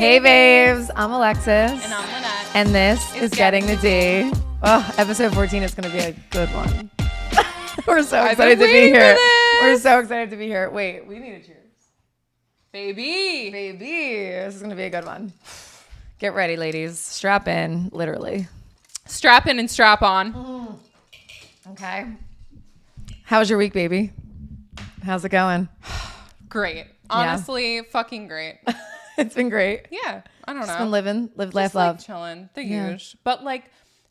Hey babes, I'm Alexis. And I'm Lynette. And this is Getting the D. Oh, episode 14 is going to be a good one. We're so excited to be here. We're so excited to be here. Wait, we need a cheers. Baby. This is going to be a good one. Get ready, ladies. Strap in, literally. Strap in and strap on. Okay. How's your week, baby? How's it going? Great. Honestly, fucking great. It's been great. Yeah. I don't know. Just been live, laugh, Just love. like chilling. The huge. But like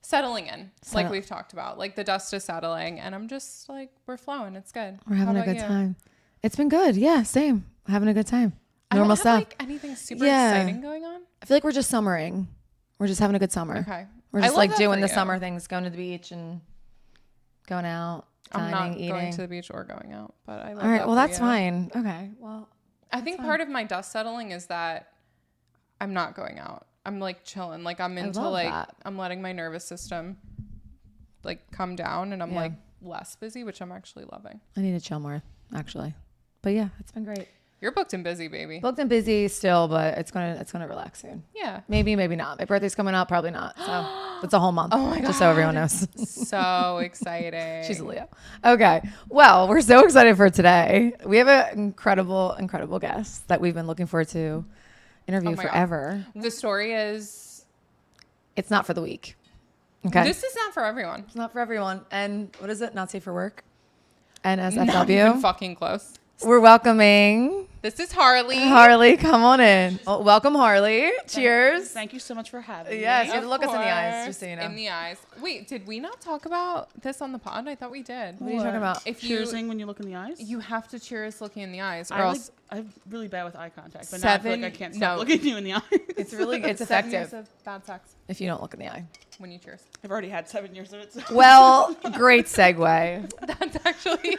settling in. Settle. Like we've talked about. Like the dust is settling. And I'm just like, we're flowing. It's good. We're having How a good about you? time. It's been good. Yeah, same. Having a good time. I Normal don't stuff. have like anything super exciting going on. I feel like we're just summering. We're just having a good summer. Okay. We're I just love like that doing for the you. summer things, going to the beach and going out, I'm dining, not eating. going to the beach or going out. But I love All right, that well, for that's you. fine. Okay, well, I think part of my dust settling is that I'm not going out. I'm like chilling. Like I'm into love like that. I'm letting my nervous system like come down and I'm Yeah. like less busy, which I'm actually loving. I need to chill more, actually. But yeah, it's been great. You're booked and busy, baby. Booked and busy still, but it's gonna relax soon. Yeah. Maybe not. My birthday's coming up, probably not. So it's a whole month. Oh my Just so everyone knows. So exciting. She's a Leo. Okay. Well, we're so excited for today. We have an incredible guest that we've been looking forward to interview Oh my God. forever. The story is It's not for the week. Okay. this is not for everyone. It's not for everyone. And what is it? Not safe for work? Not even NSFW. fucking close. We're welcoming This is Harley. Harley. Come on in. Well, welcome, Harley. Cheers. Thank you so much for having me. Yes, you have Of to look us in the eyes, course. just so you know. In the eyes. Wait, did we not talk about this on the pod? I thought we did. What are you talking about? If you Cheersing when you look in the eyes? you have to cheers looking in the eyes, or I else I'm really bad with eye contact, but now I feel like I can't stop no. looking you in the eye. It's really, it's 7 years effective of bad sex if you don't look in the eye. when you cheers. I've already had 7 years of it. So. Well, great segue. That's actually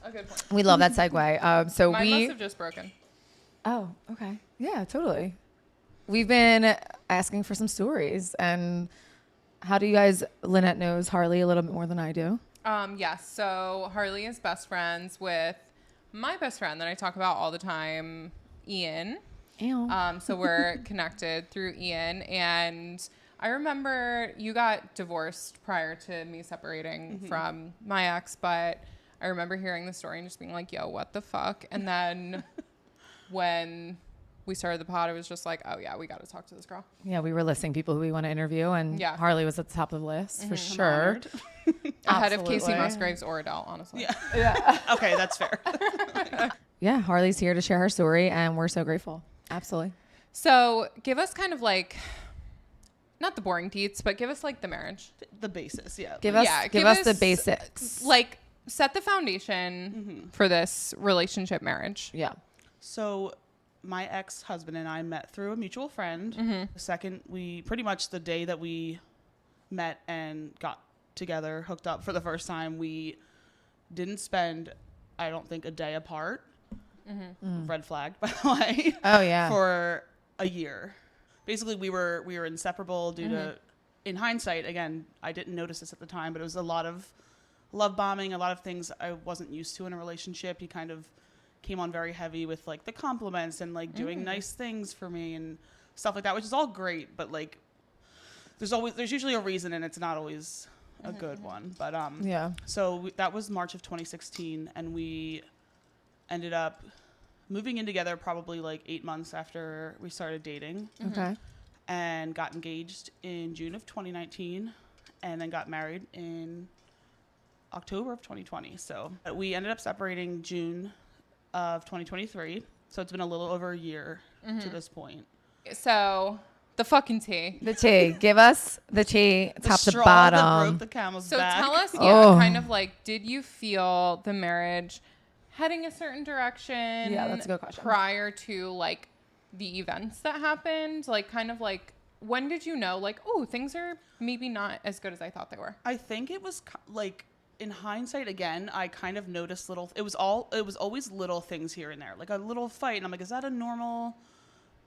a good point. We love that segue. So Mine we. must have just broken. Oh, okay. Yeah, totally. We've been asking for some stories. And how do you guys, Lynette knows Harley a little bit more than I do. Yes. So Harley is best friends with my best friend that I talk about all the time, Ian. Ew. So we're connected through Ian, and I remember you got divorced prior to me separating from my ex, but I remember hearing the story and just being like, yo, what the fuck? And then when we started the pod, it was just like, oh yeah, we got to talk to this girl. Yeah, we were listing people who we want to interview, and Yeah. Harley was at the top of the list for I'm sure. honored. Ahead of Casey Absolutely. Musgraves or Adele, honestly. Yeah. Okay, that's fair. Yeah, Harley's here to share her story, and we're so grateful. Absolutely. So give us kind of like, not the boring deets, but give us like the marriage. The basis, yeah. Give us Yeah, give us the basics. Like set the foundation for this relationship marriage. Yeah. So my ex-husband and I met through a mutual friend. The second pretty much the day that we met and got together, hooked up for the first time, we didn't spend, I don't think, a day apart. Red flag, by the way. Oh yeah. For a year. Basically, we were inseparable due to, in hindsight, again, I didn't notice this at the time, but it was a lot of love bombing, a lot of things I wasn't used to in a relationship. He kind of came on very heavy with like the compliments and like doing nice things for me and stuff like that, which is all great, but like there's usually a reason and it's not always a good one. But Yeah. so that was March of 2016, and we ended up moving in together probably like 8 months after we started dating, Okay. and got engaged in June of 2019, and then got married in October of 2020. So we ended up separating June of 2023. So it's been a little over a year to this point. So the fucking tea. The tea. Give us the tea, The top to straw that bottom. broke the camel's So back. tell us, Oh. kind of like, did you feel the marriage heading a certain direction? Yeah, that's a good question. Prior to like the events that happened, like kind of like, when did you know like, oh, things are maybe not as good as I thought they were? I think it was like, in hindsight, again, I kind of noticed it was always little things here and there, like a little fight, and I'm like, is that a normal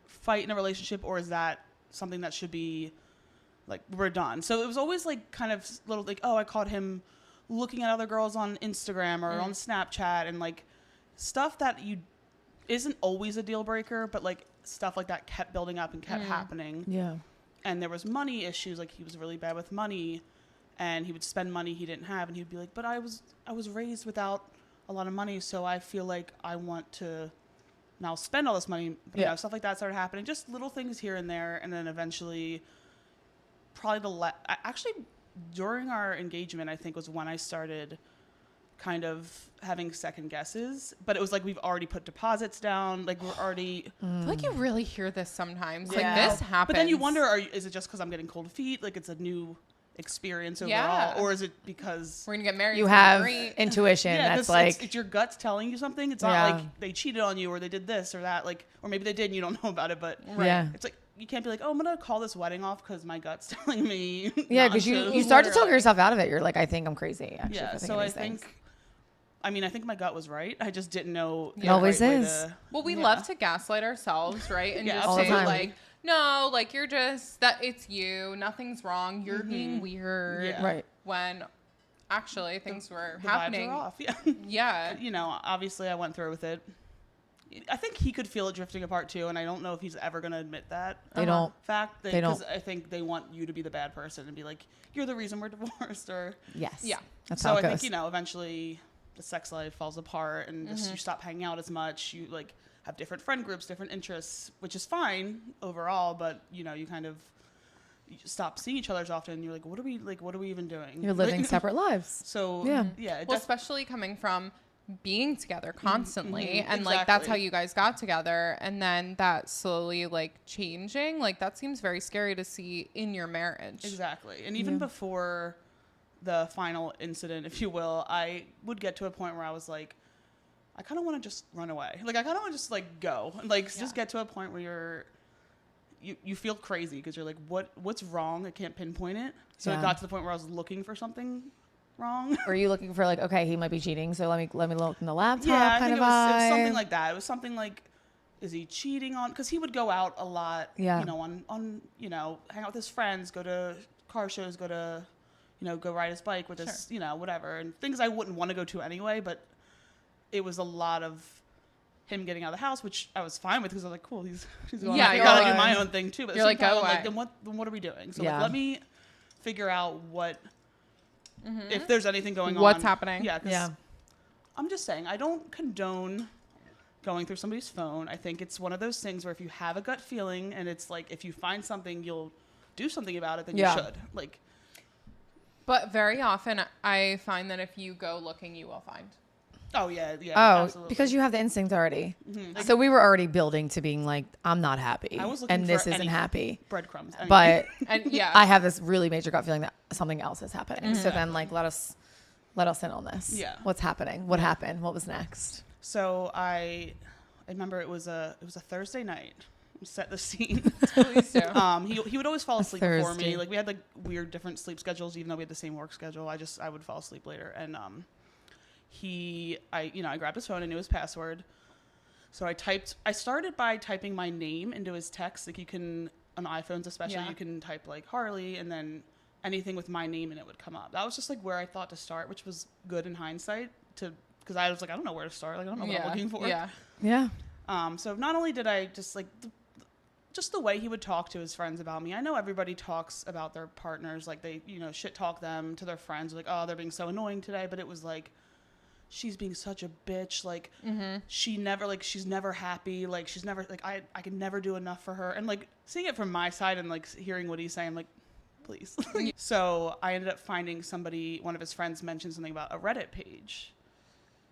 fight in a relationship, or is that something that should be like, we're done? So it was always like kind of little like, oh, I caught him looking at other girls on Instagram or on Snapchat, and like stuff that isn't always a deal breaker, but like stuff like that kept building up and kept happening. Yeah. And there was money issues. Like, he was really bad with money, and he would spend money he didn't have, and he'd be like, but I was raised without a lot of money, so I feel like I want to now spend all this money. You know, stuff like that started happening. Just little things here and there, and then eventually, probably actually during our engagement, I think was when I started kind of having second guesses, but it was like we've already put deposits down, like we're already I feel like you really hear this sometimes. Yeah. Like this happens. but then you wonder, is it just because I'm getting cold feet, like it's a new experience overall, or is it because we're gonna get married? You have intuition. yeah, That's like, it's your gut's telling you something. It's not like they cheated on you or they did this or that, like, or maybe they did and you don't know about it, but yeah. it's like you can't be like, oh, I'm gonna call this wedding off because my gut's telling me. Yeah, because you start to talk yourself out of it. You're like, I think I'm crazy. Actually, Yeah, so I think my gut was right. I just didn't know. It always is. Well, we love to gaslight ourselves, right? And just all the say time. like, no, like you're just that. It's you. Nothing's wrong. You're being weird. Yeah. Right. When actually things were The happening. vibes are off. Yeah. Yeah. You know, obviously I went through with it. I think he could feel it drifting apart too, and I don't know if he's ever going to admit that. They don't. Fact, They don't. Because I think they want you to be the bad person and be like, you're the reason we're divorced, or Yes. Yeah. That's so how it I goes. think, you know, eventually the sex life falls apart and just, you stop hanging out as much. You like have different friend groups, different interests, which is fine overall, but you know, you kind of stop seeing each other as often. You're like, what are we even doing? You're living separate lives. So Yeah. Well, especially coming from being together constantly and like exactly. that's how you guys got together, and then that slowly like changing, like that seems very scary to see in your marriage. Exactly. And even before the final incident, if you will, I would get to a point where I was like, I kind of want to just run away. Like, I kind of want to just like go and like just get to a point where you feel crazy because you're like, what's wrong? I can't pinpoint it. So it got to the point where I was looking for something wrong. Or are you looking for like, okay, he might be cheating, so let me look in the laptop Yeah, I kind think of it vibe? was something like that. It was something like, is he cheating on? Because he would go out a lot. Yeah. You know, on you know, hang out with his friends, go to car shows, go to, you know, go ride his bike with his, you know, whatever, and things I wouldn't want to go to anyway. But it was a lot of him getting out of the house, which I was fine with because I was like, cool, he's going. Yeah, I you're gotta like- do my own thing too. But at you're the same like, time, go I'm like, away. then what are we doing? So Yeah. like, let me figure out what if there's anything going on. What's happening? Yeah. 'Cause Yeah. I'm just saying, I don't condone going through somebody's phone. I think it's one of those things where if you have a gut feeling and it's like, if you find something, you'll do something about it, then you should. Like, But very often I find that if you go looking, you will find. oh yeah, Oh, absolutely. because you have the instinct already. Like, So we were already building to being like, I'm not happy, I was looking and this for isn't anything. happy. breadcrumbs. Anyway. But And yeah. I have this really major gut feeling that something else is happening. So then, like, let us in on this. Yeah. What's happening? What happened? What was next? So I remember it was a Thursday night. Set the scene. Please do. He would always fall asleep before Thursday. me. Like, we had like weird different sleep schedules, even though we had the same work schedule. I would fall asleep later, and I grabbed his phone and knew his password. So I started by typing my name into his text. Like, you can, on iPhones especially, you can type like Harley and then anything with my name and it would come up. That was just like where I thought to start, which was good in hindsight because I was like, I don't know where to start. Like, I don't know what I'm looking for. Yeah. Yeah. So not only did I just like, just the way he would talk to his friends about me. I know everybody talks about their partners, like they, you know, shit talk them to their friends, like, oh, they're being so annoying today. But it was like, she's being such a bitch. Like, she's never happy. Like, she's never, like, I can never do enough for her. And like seeing it from my side and like hearing what he's saying, I'm like, please. So I ended up finding one of his friends mentioned something about a Reddit page.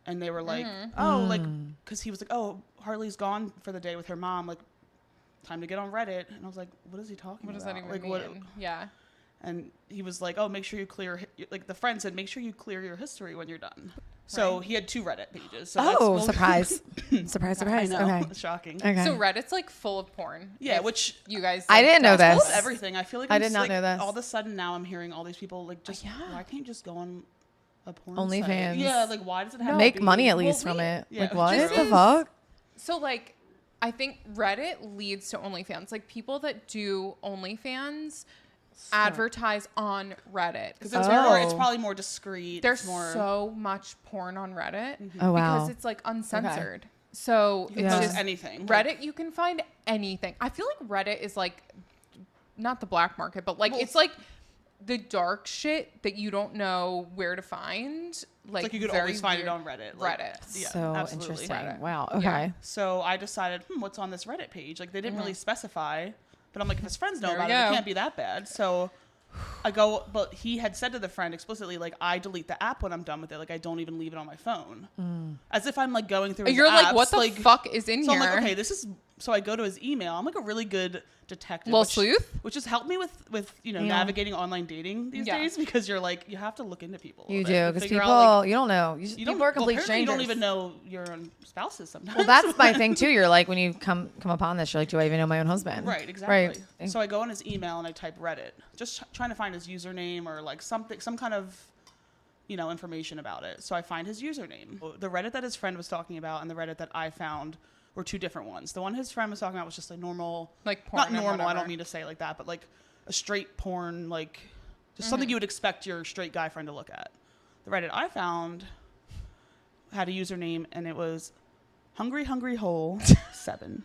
And they were like, oh, like, because he was like, oh, Harley's gone for the day with her mom. Like, time to get on Reddit. And I was like, what is he talking about? What does that even like, mean? Yeah. And he was like, oh, make sure you clear, like the friend said, make sure you clear your history when you're done. So he had 2 Reddit pages. So Surprise. Surprise. I know. Okay. Shocking. Okay. So Reddit's like full of porn. Yeah, If which you guys. I didn't know full this. of everything. I feel like I I'm did just, not like, know this. all of a sudden now I'm hearing all these people like just, why can't you just go on a porn OnlyFans. site? Yeah, like why does it have to Make be- money at least Well, from it. yeah, Like, what just the is- fuck? So like, I think Reddit leads to OnlyFans. Like people that do OnlyFans advertise on Reddit. Because Oh. it's probably more discreet. There's it's more, so much porn on Reddit Oh, wow. because it's like uncensored. So You can Yeah. post anything. Reddit, you can find anything. I feel like Reddit is like not the black market, but like it's like the dark shit that you don't know where to find. Like you could very always find it weird- on Reddit. Like, Reddit. Yeah, So absolutely. interesting. Reddit. Wow. Okay. Yeah. So I decided, what's on this Reddit page? Like, they didn't really specify, but I'm like, if his friends know There we about it, it go. can't be that bad. So I go, but he had said to the friend explicitly, like, I delete the app when I'm done with it. Like, I don't even leave it on my phone. As if I'm like going through his You're like, apps, what the fuck is in So here? I'm like, okay, this is. So I go to his email. I'm like a really good detective, Little sleuth? which has helped me with Yeah. navigating online dating these Yeah. days, because you're like, you have to look into people. a You little do, bit to because figure people, out, like, you don't know. People are complete apparently strangers. You don't even know your own spouses sometimes. Well, that's my thing too. You're like, when you come upon this, you're like, do I even know my own husband? Right, exactly. Right. So I go on his email and I type Reddit, just trying to find his username or like some kind of, information about it. So I find his username. The Reddit that his friend was talking about and the Reddit that I found were two different ones. The one his friend was talking about was just a normal, Like porn not and normal, I whatever. don't mean to say it like that, but like a straight porn, like just something you would expect your straight guy friend to look at. The Reddit I found had a username and it was Hungry Hole 7.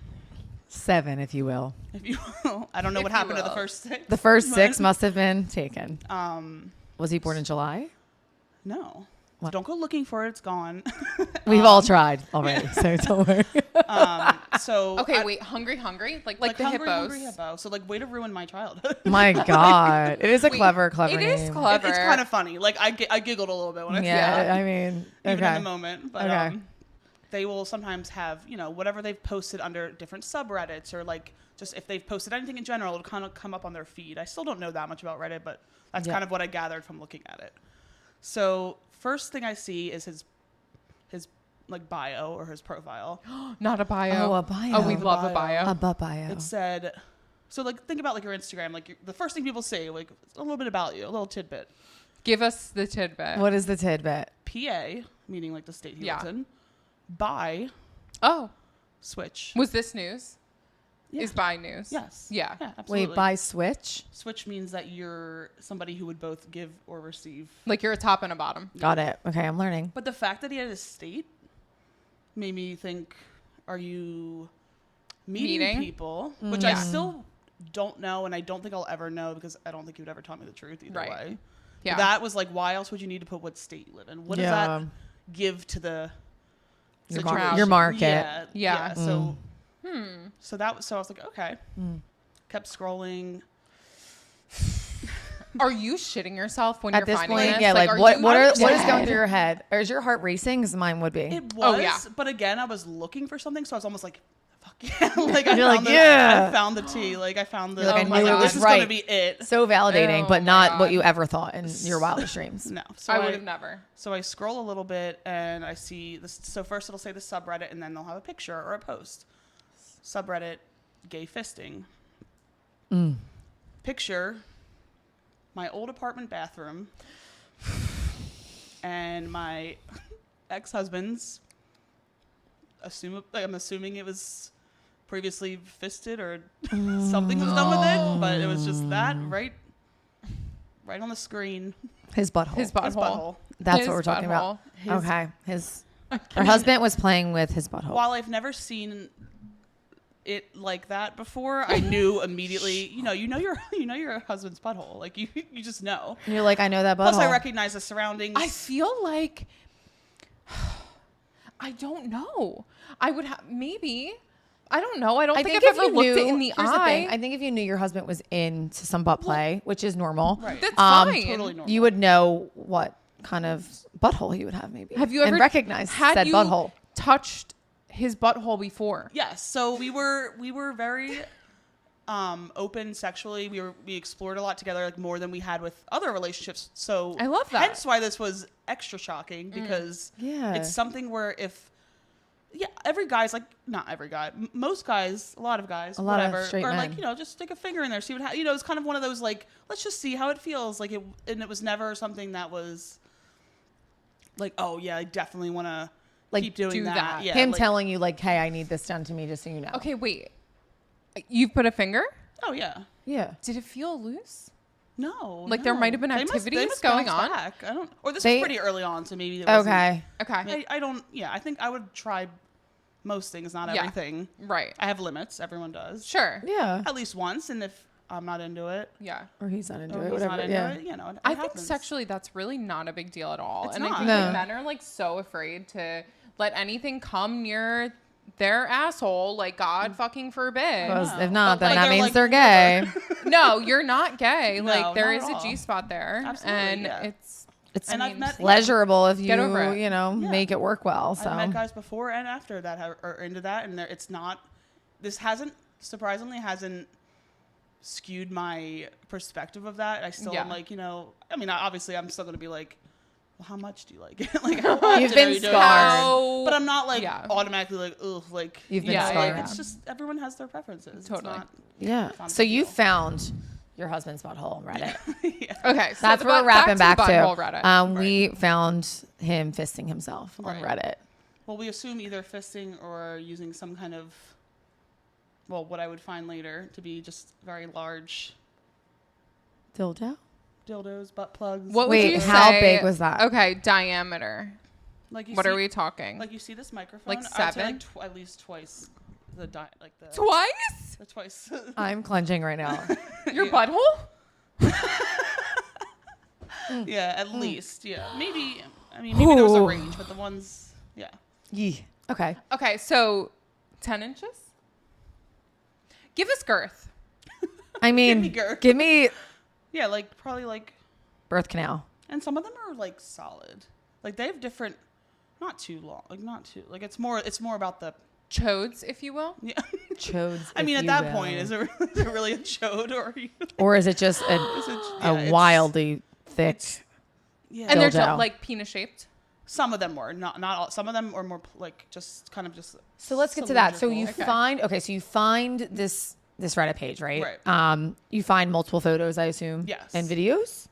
7, if you will. If you will. I don't know If what you happened to the will. first 6. The first but- 6 must have been taken. Um, Was he born in July? no. What? Don't go looking for it. It's gone. We've all tried already, so don't worry. So Okay, I- wait, hungry, like the hungry, hippos. hungry hippo. So like, way to ruin my childhood. My God, it is a Wait, clever It is name. clever. It's kind of funny. Like I giggled a little bit when I saw Yeah, it, I mean, even in okay. the moment. But Okay. they will sometimes have whatever they've posted under different subreddits, or like just if they've posted anything in general, it'll kind of come up on their feed. I still don't know that much about Reddit, but that's Yeah. kind of what I gathered from looking at it. So first thing I see is his like bio or his profile. Not a bio. Oh, a bio. Oh, we The love a bio. bio. bio. It said, so like think about like your Instagram, like the first thing people say, like a little bit about you, a little tidbit. Give us the tidbit. What is the tidbit? PA, meaning like the state he Yeah. lives in. Bi, Oh, switch. was this news? Yeah. Is bi news? Yes. Yeah. Yeah, absolutely. Wait, by switch? Switch means that you're somebody who would both give or receive. Like you're a top and a bottom. Got it. Okay, I'm learning. But the fact that he had a state made me think, are you meeting people? Which I Yeah. still don't know, and I don't think I'll ever know, because I don't think he would ever tell me the truth either Right. way. Yeah. But that was like, why else would you need to put what state you live in? What does that give to the Your situation? your market. Yeah. Yeah. So, so that was, so I was like, okay. Kept scrolling. Are you shitting yourself when At you're this finding point, this? yeah, like are what you what is dead? going through your head? Or is your heart racing? Because mine would be. It was, Oh, yeah. but again, I was looking for something, so I was almost like, fuck yeah. Like, You're like, found the, yeah. I found the tea. Like, I found the, You're like, I knew it like, was this is right. going to be it. So validating, Oh but my not God. what you ever thought in your wildest dreams. No. So I would have never. So I scroll a little bit, and I see this. So first it'll say the subreddit, and then they'll have a picture or a post. Subreddit, gay fisting. Picture, my old apartment bathroom, and my ex-husband's. I'm assuming it was previously fisted or something was done with it, but it was just that right on the screen. His butthole. His butthole. His butthole. That's His what we're talking about. butthole. Okay. Her husband was playing with his butthole. While I've never seen it like that before, I knew immediately. You know your husband's butthole. Like you just know. You're like, I know that butthole. Plus, I recognize the surroundings. I feel like I don't know. I would have maybe. I don't know. I don't think I've if ever you looked knew, it in the here's eye. thing. I think if you knew your husband was into some butt play, which is normal, Right. That's Um, fine. Totally normal. you would know what kind of butthole he would have, maybe. Have you ever and recognize had said you butthole? touched his butthole before? Yes. So we were very open sexually. We explored a lot together, like more than we had with other relationships. So I love that. Hence why this was extra shocking, because Yeah. it's something where every guy's like, not every guy, most guys, a lot of guys, A lot of whatever, straight are men. like, just stick a finger in there, see what it's kind of one of those like, let's just see how it feels. Like and it was never something that was like, oh yeah, I definitely want to Like, keep doing do that. Yeah, Him like, telling you, like, hey, I need this done to me, just so you know. Okay, wait. You put a finger? oh yeah. Yeah. Did it feel loose? No, Like, there might have been They must activities going bounce on? back. I don't, or this They- was pretty early on, so maybe it wasn't. Okay. Okay. I don't. Yeah, I think I would try most things, not Yeah. everything. Right. I have limits. Everyone does. Sure. Yeah. At least once, and if I'm not into it, Yeah. Or he's not into or it. he's Whatever. not into Yeah. it, you know, it I think happens. sexually that's really not a big deal at all. It's and I not. think No. like, men are like so afraid to let anything come near their asshole. Like God fucking forbid. Because No. if not, But, then like, that they're means like, they're gay. No, you're not gay. No, Like there not is at a all. G spot there. Absolutely, And yeah. it's It's And I I've mean, met pleasurable if Get over it. you know, Yeah. make it work well. So I've met guys before and after that are into that, and it's not. This surprisingly hasn't skewed my perspective of that. I still am Yeah. like, you know, I mean, obviously, I'm still gonna be like, well, how much do you like it? Like, how often You've are been you doing scarred. this? How- But I'm not like Yeah. automatically like, ugh, like You've been Yeah, scarred. yeah. It's just everyone has their preferences. Totally. It's not, yeah. not a So big you deal. found your husband's butthole on Reddit. yeah. okay. So That's the what we're wrapping back the to. butthole Reddit. We found him fisting himself on Right. Reddit. Well, we assume either fisting or using some kind of, well, what I would find later to be just very large Dildo? dildos, butt plugs. What would Wait, you how say- big was that? Okay, diameter. Like you What see, are we talking? Like you see this microphone? Like I'd say, 7? at least twice the Twice? the twice. I'm clenching right now. Your Yeah. butthole? Yeah, at least. Yeah, maybe. I mean, maybe there was a Ooh. range, but the ones, yeah. Yee. Okay. Okay, so 10 inches? Give us girth. I mean, me girth. give me Yeah, like probably like, birth canal. and some of them are like solid. Like they have different, not too long, like it's more about the, Chodes, if you will. yeah. Chodes. I mean, if at you that will. point, is it really a chode or are you? Or is it just a Yeah, it's- wildly thick? Yeah. And they're Dildo. like penis shaped. Some of them were not all. Some of them were more like just kind of just. So let's get to that. So you cylindrical. Okay. so you find this Reddit page, right? Right. You find multiple photos, I assume. Yes. And videos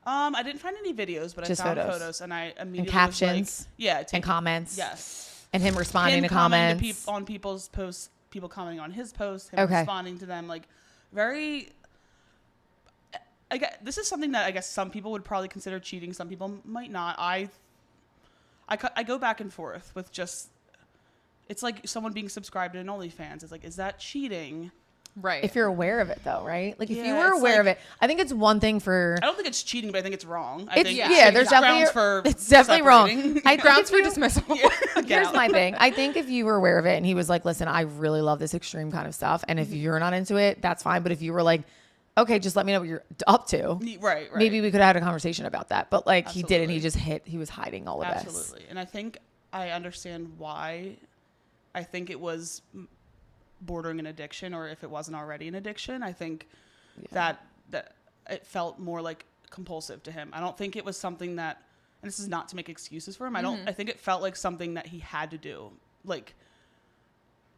I didn't find any videos, but Just I found photos. photos, and I immediately and was captions like, yeah, and take- comments. Yes. And him responding Him to commenting comments. on people's posts, people commenting on his posts, him Okay. responding to them, like very. This is something that I guess some people would probably consider cheating. Some people might not. I go back and forth with just. It's like someone being subscribed to an OnlyFans. It's like, is that cheating? Right. If you're aware of it, though, right? Like if you Yeah, were it's aware of like- it, I think it's one thing for. I don't think it's cheating, but I think it's wrong. I It's, think yeah, there's definitely grounds for it's definitely wrong. separating. I think Grounds if for you- dismissal. Get Here's out. my thing. I think if you were aware of it and he was like, listen, I really love this extreme kind of stuff. And if you're not into it, that's fine. But if you were like, okay, just let me know what you're up to. Right. Maybe we could have had a conversation about that. But like he didn't. He Absolutely. just he was hiding all of this. Absolutely. And I think I understand why. I think it was bordering an addiction, or if it wasn't already an addiction. I think that it felt more like compulsive to him. I don't think it was something that, and this is not to make excuses for him. I think it felt like something that he had to do, like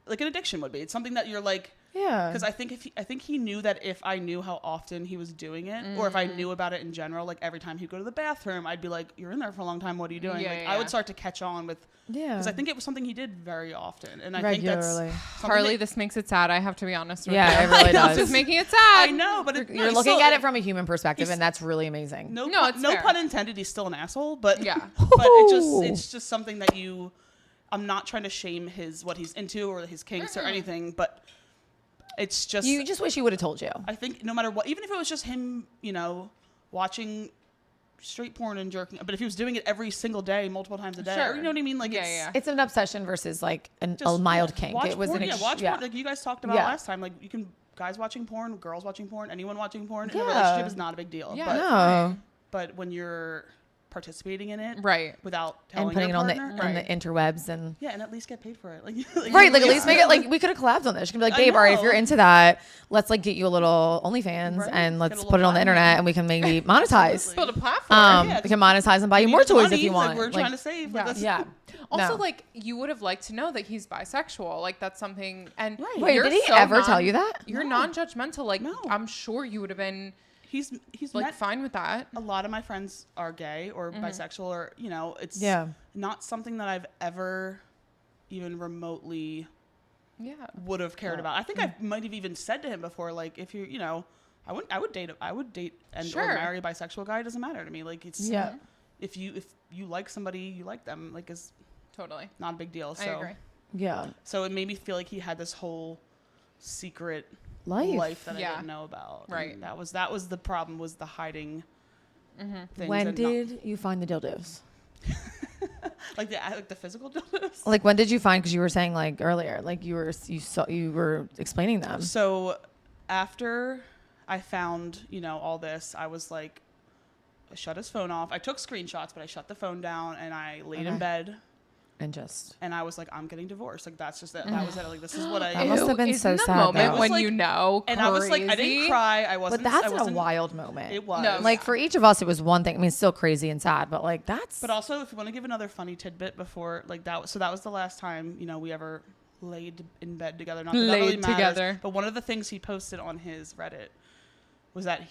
an addiction would be. It's something that you're like. Yeah. Because I think he knew that if I knew how often he was doing it, or if I knew about it in general, like every time he'd go to the bathroom, I'd be like, "You're in there for a long time. What are you doing?" Yeah, like yeah, I yeah. would start to catch on with, Yeah. because I think it was something he did very often, and I regularly. think that's Harley, this makes it sad. I have to be honest with Yeah, you. it really This does. is making it sad. I know, but You're looking at it from a human perspective, and that's really amazing. no it's fair. pun intended. He's still an asshole, but Yeah. but it's just something that you. I'm not trying to shame what he's into or his kinks or anything, but it's just You just wish he would have told you. I think no matter what, even if it was just him, watching straight porn and jerking, but if he was doing it every single day, multiple times a day, Sure. or, you know what I mean? Like, Yeah. It's an obsession versus like a just, mild kink. Watch It was porn, an watch porn. Like you guys talked about last time. Like you can guys watching porn, girls watching porn, anyone watching porn in a Yeah. relationship is not a big deal. Yeah. But, No. but when you're participating in it, Right. without telling And putting it your on the partner, on the interwebs and yeah, and at least get paid for it. Like, right, like at least make it like we could have collabed on this. You can be like, I babe, all right, if know. you're into that, let's like get you a little OnlyFans Right. and Get let's a little put it on the platform. internet and we can maybe monetize. Absolutely. Build a platform. Yeah, We can monetize and buy you We more need the toys if money, you want. Like, we're Like, trying to save. Like, yeah. that's- yeah. Also, No. like, you would have liked to know that he's bisexual. Like, that's something. And Right. Wait, you're did he so ever tell you that? You're No. non-judgmental. Like, No. I'm sure you would have been He's like met fine with that. a lot of my friends are gay or bisexual, or it's Yeah. not something that I've ever even remotely Yeah. would have cared about. I think I might have even said to him before, like, if you I would date and Sure. or marry a bisexual guy. It doesn't matter to me. Like, it's Yeah. if you like somebody, you like them. Like, is Totally. not a big deal. So I agree. Yeah. So it made me feel like he had this whole secret Life. that I Yeah. didn't know about. Right. And that was the problem, was the hiding things. When and did you find the dildos? like the physical dildos? Like when did you find? Because you were saying like earlier, like you were explaining them. So after I found, all this, I was like, I shut his phone off. I took screenshots, but I shut the phone down and I laid in bed. And I was like, I'm getting divorced. Like, that's just it. That was it. Like, this is what I... That must have been Isn't so the sad, moment though. when like- you know, And I was like, I didn't crazy? cry. I wasn't... But that's I wasn't, a wild moment. It was. No, Like for each of us, it was one thing. I mean, it's still crazy and sad, but like that's. But also, if you want to give another funny tidbit before, like that was the last time, we ever laid in bed together. Not that that really Laid matters, together. But one of the things he posted on his Reddit was that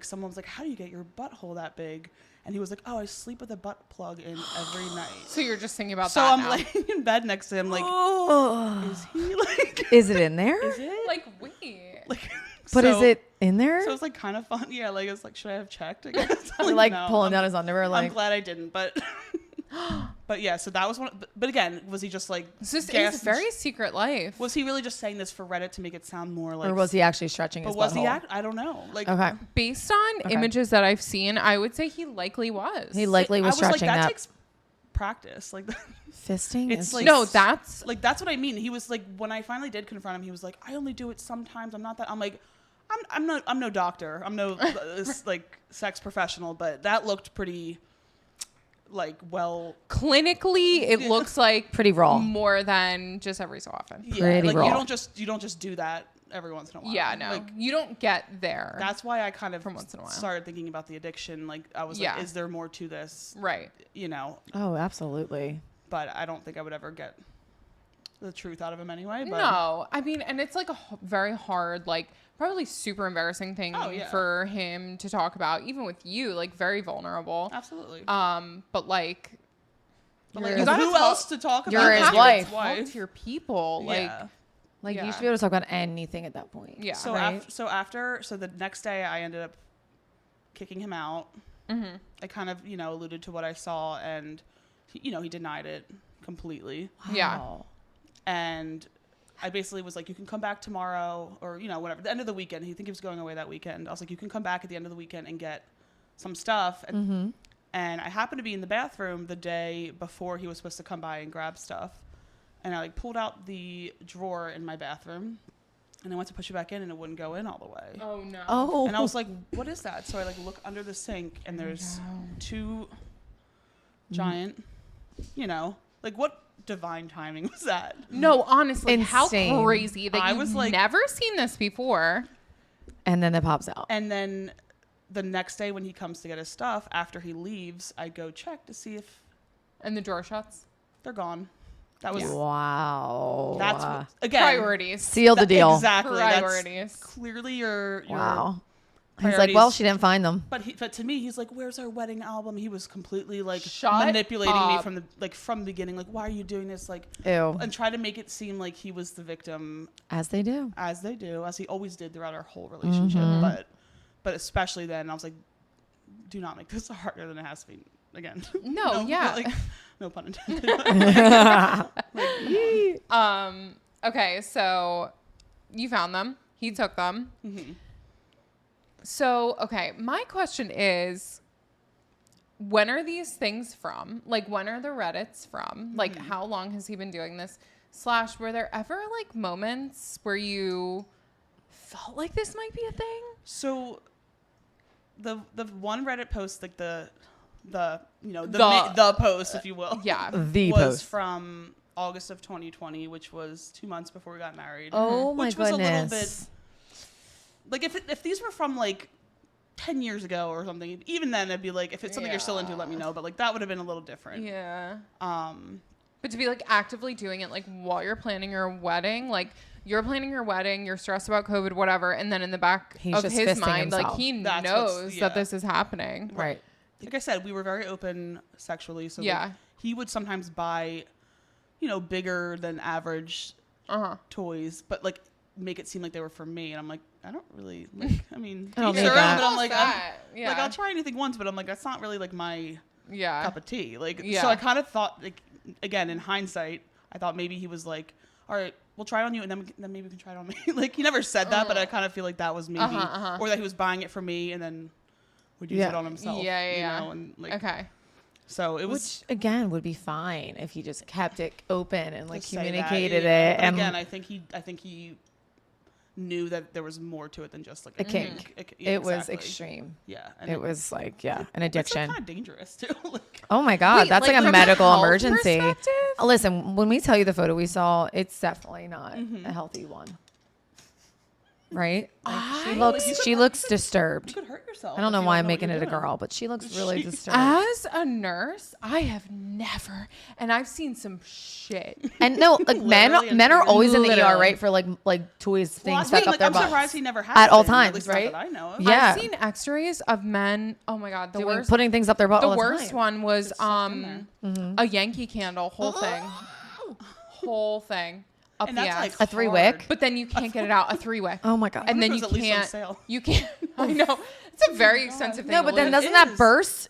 someone was like, how do you get your butthole that big? And he was like, oh, I sleep with a butt plug in every night. So you're just thinking about So that I'm now. laying in bed next to him, like, Oh. is he like... Is it in there? Is it? Like, wait. Like, But is it in there? So it was like kind of fun. Yeah, like it's like, should I have checked? I guess. like no, pulling I'm- down his underwear, like. I'm glad I didn't, but but yeah. So that was one. But again, was he just like? It's just gassed it's very secret life. Was he really just saying this for Reddit to make it sound more like? or was he actually stretching But his was he? butthole? I don't know. Like, Okay. Based on Okay. images that I've seen, I would say he likely was. He likely was I was like, stretching that that. takes practice. Like, Fisting It's is like- No, that's that's what I mean. He was like, when I finally did confront him, he was like, I only do it sometimes. I'm not that. I'm like, I'm no doctor. I'm no like sex professional, but that looked pretty. Like, well, clinically it looks like pretty raw. more than just every so often. yeah, Pretty like raw. you don't just do that every once in a while. Yeah, no. Like, You don't get there. that's why I kind of From once in a while. started thinking about the addiction. Like, I was Yeah. like, is there more to this? right. Oh, absolutely. But I don't think I would ever get the truth out of him anyway. But No, I mean, and it's like a very hard, like probably super embarrassing thing Oh, yeah. for him to talk about, even with you, like very vulnerable. absolutely. But like, But, like, you're- you gotta who talk- else to talk about? You're it? his have to wife. talk to your people, like, Yeah. Like Yeah. you should be able to talk about anything at that point. yeah. So Right. so the next day I ended up kicking him out. Mm-hmm. I kind of alluded to what I saw, and he denied it completely. Yeah. Wow. And I basically was like, you can come back tomorrow, or whatever, the end of the weekend. He think he was going away that weekend. I was like, you can come back at the end of the weekend and get some stuff. And and I happened to be in the bathroom the day before he was supposed to come by and grab stuff. And I like pulled out the drawer in my bathroom, and I went to push it back in, and it wouldn't go in all the way. Oh no. Oh. And I was like, what is that? So I like look under the sink, and there's two giant, like, what divine timing was that? No, honestly, Insane. how crazy that I you've was like- never seen this before. And then it pops out. And then the next day when he comes to get his stuff, after he leaves, I go check to see if And the drawer shuts. they're gone. That was Wow. that's what, again, Priorities. Seal the deal. Exactly. Priorities. That's clearly your Wow. He's like, priorities. well, she didn't find them. But to me, he's like, "Where's our wedding album?" He was completely like Shut manipulating me up. from the beginning. Like, why are you doing this? Like, Ew. and try to make it seem like he was the victim, As they do. as they do, as he always did throughout our whole relationship. But especially then, I was like, "Do not make this harder than it has to be." Again, No, yeah. like, no pun intended. Okay, so you found them. He took them. Mhm. So, okay, my question is, when are these things from? Like, when are the Reddits from? Like, how long has he been doing this? / were there ever like moments where you felt like this might be a thing? So, the one Reddit post, like the post, if you will, Yeah. The was post. from August of 2020, which was 2 months before we got married. Oh my Which was a little goodness. Like, if these were from like 10 years ago or something, even then I'd be like, if it's something you're still into, let me know. But like, that would have been a little different. Yeah. Um, But to be like actively doing it like while you're planning your wedding, like you're planning your wedding, you're stressed about COVID, whatever, and then in the back He's of just his fisting mind, like himself. he That's knows what's- that yeah. this is happening. Right. like I said, we were very open sexually. So Yeah. like, he would sometimes buy, bigger than average Uh-huh. toys, but like make it seem like they were for me. And I'm like, I don't really like, I mean, I don't each need their own, that. but I'm like, Yeah. like, I'll try anything once, but I'm like, that's not really like my Yeah. cup of tea. Like, Yeah. so I kind of thought, like, again, in hindsight, I thought maybe he was like, all right, we'll try it on you, and then maybe we can try it on me. Like, he never said that, but I kind of feel like that was maybe, or that he was buying it for me and then would use it on himself. Yeah. You know, and like, Okay. So it was, which again would be fine if he just kept it open and like to say that, communicated yeah. it. But And again, I think he knew that there was more to it than just like a kink. It was extreme. Yeah. And It was like, an it's addiction. kind of dangerous too. Like, Oh my God, Wait, that's like from a medical health emergency. perspective? Listen, when we tell you the photo we saw, it's definitely not a healthy one. Right? Like, she looks disturbed. you could hurt yourself. I don't if know you why don't I'm know what making you're it a doing. girl, but she looks really disturbed. As a nurse, I have never, and I've seen some shit. And no, like men Literally and are always in the ER, literally. right? For like toys, Well, things that's stuck the up thing, their I'm butts. surprised he never has At all been, times, least right? Not that I know of. Yeah. I've seen X-rays of men. Oh my God, the Doing, worst. putting things up their butt The all the worst time. one was Just sucked in a Yankee Candle, whole thing up And the that's ass. like A 3-wick? hard. But then you can't get it out. A 3-wick. Oh my God. And then it you was at least on can't. sale. You can't. I know. It's a very expensive thing. No, to but then lose. doesn't that is. burst?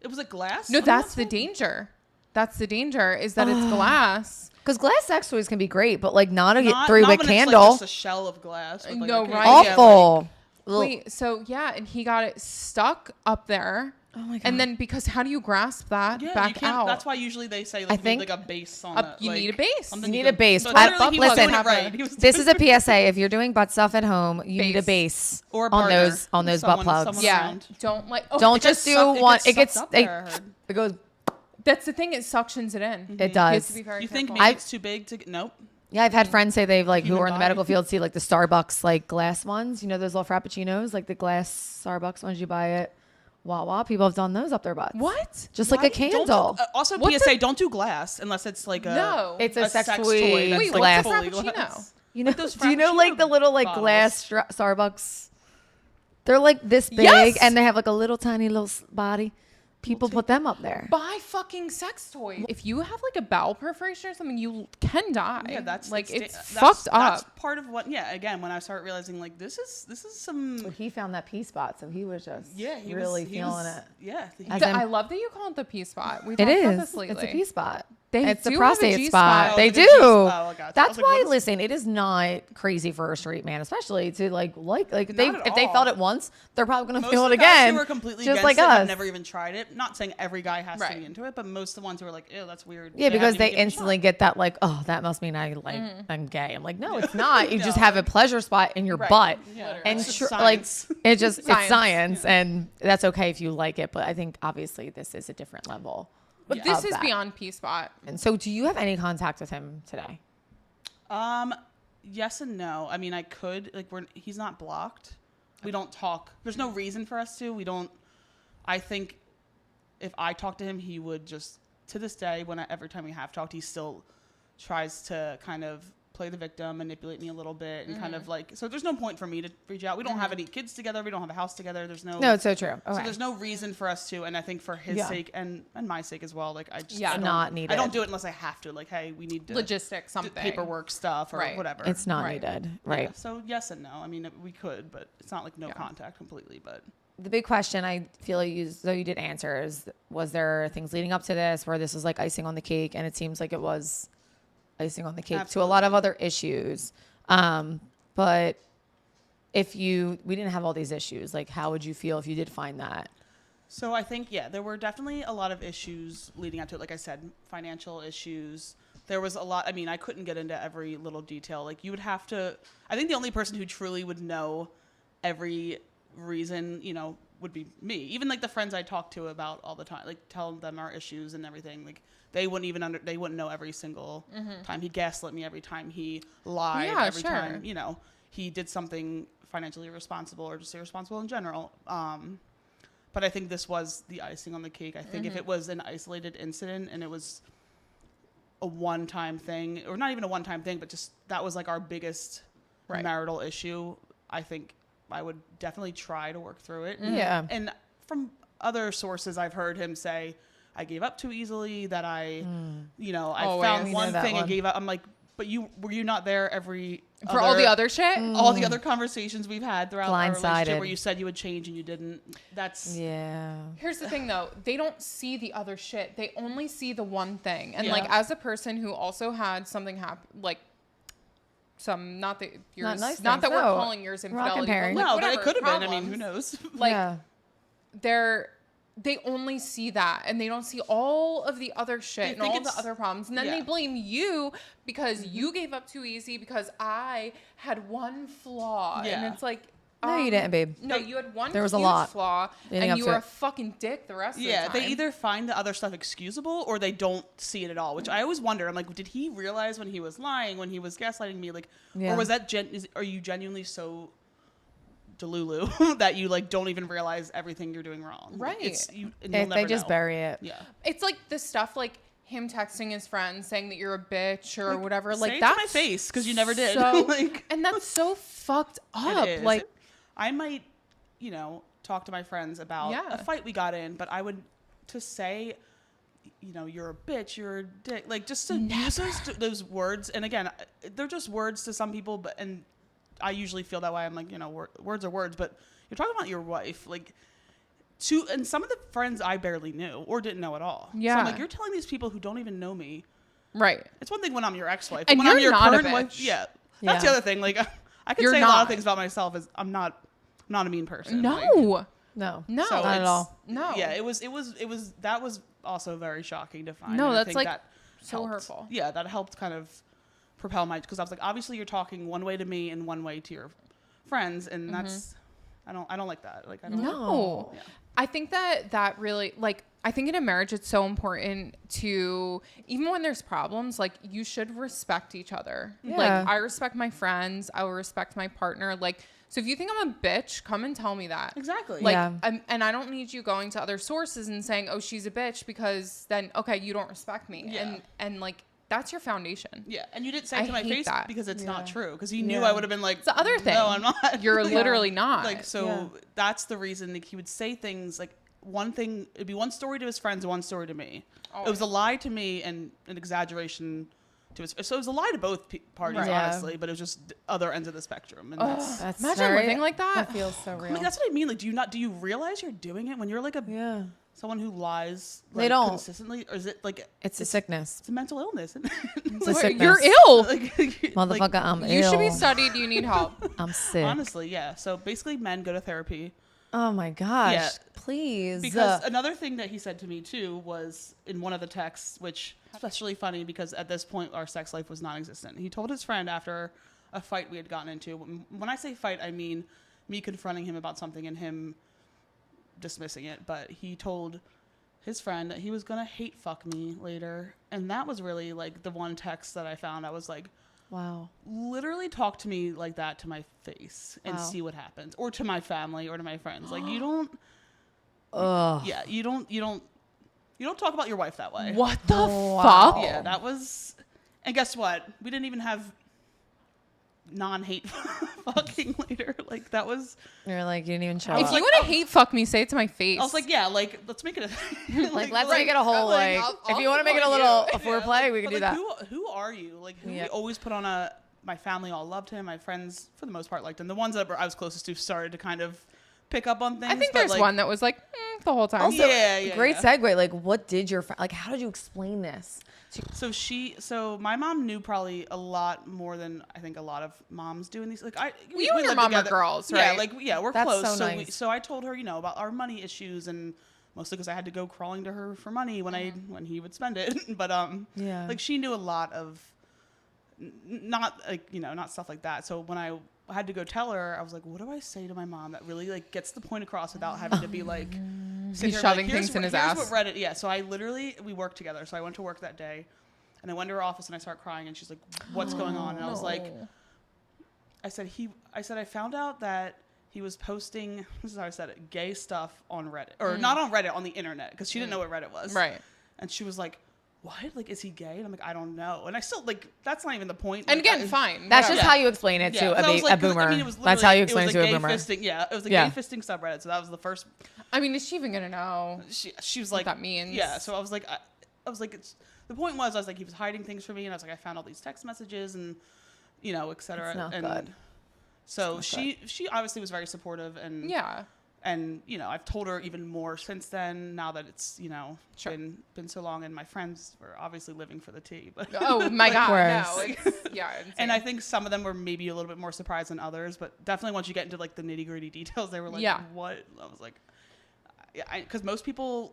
It was like glass. No, on that's the outside? danger. That's the danger is that it's glass. Because glass sex toys can be great, but like not a Not 3-wick when candle. It's like just a shell of glass. With like No, a cake. right. Yeah, Awful. Ugh. Wait, so yeah, and he got it stuck up there. Oh my God. And then because how do you grasp that Yeah, you back can't. out? That's why usually they say I like, think like a base on it. You like, need a base. something You you need a can- base. But I- literally, he listen, wasn't right. He was This is doing- a PSA. If you're doing butt stuff at home, you need a base Or a on partner. those Someone- butt plugs. someone yeah. around. Don't like. Don't It just gets do sucked- one. It It gets sucked up there, I heard. it goes. That's the thing. It suctions it in. It You have does. to be very You think careful. maybe it's too big to get? Nope. Yeah, I've had friends say they've like who Human are in the body. medical field see like the Starbucks like glass ones. You know those little frappuccinos, like the glass Starbucks ones you buy at Wawa. People have done those up their butts. What? Just like Why- a candle. don't do- also, What's PSA: don't do glass unless it's like a. No. It's a sex toy that's Wait, glass. what's a fully frappuccino? glass. You know, those do you know like the little like bottles. glass Starbucks? They're like this big Yes! and they have like a little tiny little body. People put them up there. Buy fucking sex toys. If you have like a bowel perforation or something, you can die. Yeah, that's like it's it's that's- fucked up. That's part of what. Yeah, again, when I start realizing like this is some. But he found that P spot, so he was just Yeah, he really was, he feeling was, it. Yeah, As I love that you call it the P spot. We It talked about is. this lately. It's a P spot. They It's the do have a prostate G spot. spot. They Oh, do. the G spot. Oh, I gotcha. I That's was like, why. what is- Listen, it is not crazy for a straight man, especially to like if they Not at if they all. felt it once, they're probably gonna Most feel of it the guys again. who are completely just against like it have us. never even tried it. Not saying every guy has to Right. be into it, but most of the ones who are like, ew, that's weird. Yeah, because haven't they even given it a instantly shot. get that like, oh, that must mean I'm gay. I'm like, no, it's not. You just No. have a pleasure spot in your Right. butt, Yeah. and It's just like science. it's Science. science, and that's okay if you like it. But I think obviously this is a different level. But this of is that. beyond P spot. And so, do you have any contact with him today? Yes and no. I mean, I could like he's not blocked. We don't talk. There's no reason for us to. We don't. I think if I talk to him, he would just to this day every time we have talked, he still tries to kind of play the victim, manipulate me a little bit, and kind of like. So there's no point for me to reach out. We don't have any kids together. We don't have a house together. There's no. No, it's so true. So Okay. there's no reason for us to, and I think for his Yeah. sake and my sake as well. Like I just Yeah. I don't- Not needed. I don't do it unless I have to. Like, hey, we need to Logistics, do something. paperwork stuff or Right. whatever. It's not Right. needed, Yeah, right? so yes and no. I mean, we could, but it's not like no Yeah. contact completely. But The big question I feel like though you did answer is, was there things leading up to this where this was like icing on the cake, and it seems like it was icing on the cake to a lot of other issues. But if we didn't have all these issues, like how would you feel if you did find that? so I think there were definitely a lot of issues leading up to it. Like I said, financial issues. There was a lot. I mean, I couldn't get into every little detail. Like you would have to. I think the only person who truly would know every reason, would be me. Even like the friends I talk to about all the time, like tell them our issues and everything. Like they wouldn't even they wouldn't know every single time he gaslit me, every time he lied, Yeah, every sure. time he did something financially irresponsible or just irresponsible in general. But I think this was the icing on the cake. I think if it was an isolated incident and it was a one-time thing, or not even a one-time thing, but just that was like our biggest Right. marital issue, I think I would definitely try to work through it. Yeah. And from other sources, I've heard him say, I gave up too easily, that I Always. found We one know that thing one. and gave up. I'm like, but were you not there every For all the other shit? all the other conversations we've had throughout our relationship Blindsided. where you said you would change and you didn't. That's Yeah. Here's the thing, though. They don't see the other shit. They only see the one thing. And, Yeah. like, as a person who also had something happen, like, some, not that yours, Not nice not that things, we're no. calling yours We're not infidelity, comparing. but, like, no, but it whatever, could have been. I mean, problems, who knows? Like, yeah. they only see that, and they don't see all of the other shit and think all the it's- other problems. And then they yeah. blame you because you gave up too easy because I had one flaw. And Yeah. it's like, No, you didn't, babe. No, you had one There was a huge lot flaw, leading and up you to were it. a fucking dick the rest of the Yeah, time. they either find the other stuff excusable or they don't see it at all, which I always wonder. I'm like, did he realize when he was lying, when he was gaslighting me? Like, Yeah. or was that, are you genuinely so delulu that you like don't even realize everything you're doing wrong? Right. And you'll They never just know. bury it. Yeah. It's like the stuff like him texting his friends saying that you're a bitch or Like, whatever. say Like it to that's my face, 'cause you never did. So, Like- and that's so fucked up. It is. Like, I might, talk to my friends about Yeah. a fight we got in, but I would to say, you're a bitch, you're a dick, like just to use those words. And again, they're just words to some people, and I usually feel that way. I'm like, words are words, but you're talking about your wife, like. And some of the friends I barely knew or didn't know at all. Yeah. So I'm like, you're telling these people who don't even know me. right. It's one thing when I'm your ex-wife, And but when I'm you're your not a current wife, bitch. yeah, Yeah. that's the other thing. Like, I could You're say a lot not. of things about myself as I'm not a mean person. No. Like, No. No. so Not at it's- all. No. Yeah, it was that was also very shocking to find. No, and I that's, think like, that so helped. hurtful. Yeah, that helped kind of propel because I was like, obviously you're talking one way to me and one way to your friends, and that's I don't like that. Like I don't No. Yeah. I think that really, like, I think in a marriage, it's so important to, even when there's problems, like, you should respect each other. Yeah. Like, I respect my friends. I will respect my partner. Like, so if you think I'm a bitch, come and tell me that. Exactly. Like, Yeah. and I don't need you going to other sources and saying, oh, she's a bitch, because then, okay, you don't respect me. Yeah. And like, that's your foundation. Yeah, and you didn't say it I to my hate face that. because it's not Yeah. true. Because he knew Yeah. I would have been like, It's the other thing. No, I'm not. You're Like, literally not. Like, so Yeah. that's the reason he would say things like one thing, it'd be one story to his friends, one story to me. Oh. It was a lie to me and an exaggeration to his. So it was a lie to both parties, Right. Yeah. honestly, but it was just other ends of the spectrum. And Oh, that's, imagine living like that. That feels so real. like, that's what I mean. Like, do you realize you're doing it when you're like Yeah. someone who lies They like, don't. consistently? Or is it like, It's a sickness. it's a mental illness? Isn't it? It's a Wait, sickness. you're ill. like, Motherfucker, I'm You ill. should be studied. You need help. I'm sick. honestly, yeah. So basically men go to therapy. Oh my gosh. Yeah. Please. Because another thing that he said to me too was in one of the texts, which is especially funny because at this point our sex life was non-existent. He told his friend after a fight we had gotten into. When I say fight, I mean me confronting him about something and him dismissing it. But he told his friend that he was gonna hate fuck me later, and that was really like the one text that I found. I was like, wow. literally talk to me like that to my face and Wow. see what happens, or to my family or to my friends. Like you don't. Ugh. Yeah, you don't talk about your wife that way. What the Wow. fuck? Yeah, that was. And guess what? We didn't even have non-hate fucking later. Like that was. You're like, you didn't even show If up. you want to hate fuck me, say it to my face. I was like, yeah, like let's make it a. Like, let's make it a whole, like, I'll if you want to make it a fuck little you. a foreplay, we can But, do like, that. Who are you? Like, who Yeah. we always put on a. My family all loved him. My friends, for the most part, liked him. The ones that I was closest to started to kind of pick up on things. I think but, there's like, one that was like the whole time. Also, yeah, great yeah. segue. Like, what did your like? How did you explain this? So my mom knew probably a lot more than I think a lot of moms do in these. Like we and your live mom are together. girls, Yeah, right? like we're That's close. so So nice. so I told her, about our money issues, and mostly because I had to go crawling to her for money when when he would spend it. But Yeah. like she knew a lot of not like not stuff like that. So when I had to go tell her, I was like, what do I say to my mom that really like gets the point across without having to be like He's shoving things in his ass. Here's what Reddit. Yeah. So we worked together. So I went to work that day, and I went to her office and I started crying, and she's like, "What's going on?" And I was like, I said I found out that he was posting. This is how I said it: gay stuff on Reddit, or not on Reddit, on the internet, because she didn't know what Reddit was. Right. And she was like, "What? Like, is he gay?" And I'm like, "I don't know." And I still like that's not even the point. And Like, again, fine. That's whatever. just how you explain it to Yeah, 'cause I was a like, 'cause, boomer. I mean, it was That's how you literally- explain it to a gay boomer. Fisting, yeah, it was a Yeah. gay fisting subreddit. So that was the first. I mean, is she even gonna know? She was What like, that means. Yeah. So I was like, it's the point was I was like he was hiding things from me, and I was like I found all these text messages, and you know, et cetera. It's not and good. so she obviously was very supportive, and Yeah. and you know, I've told her even more since then, now that it's, you know, Sure. been so long, and my friends were obviously living for the tea. But Oh my God. No. course. It's, yeah. Insane. and I think some of them were maybe a little bit more surprised than others, but definitely once you get into like the nitty gritty details, they were like, Yeah. what? I was like, yeah, because most people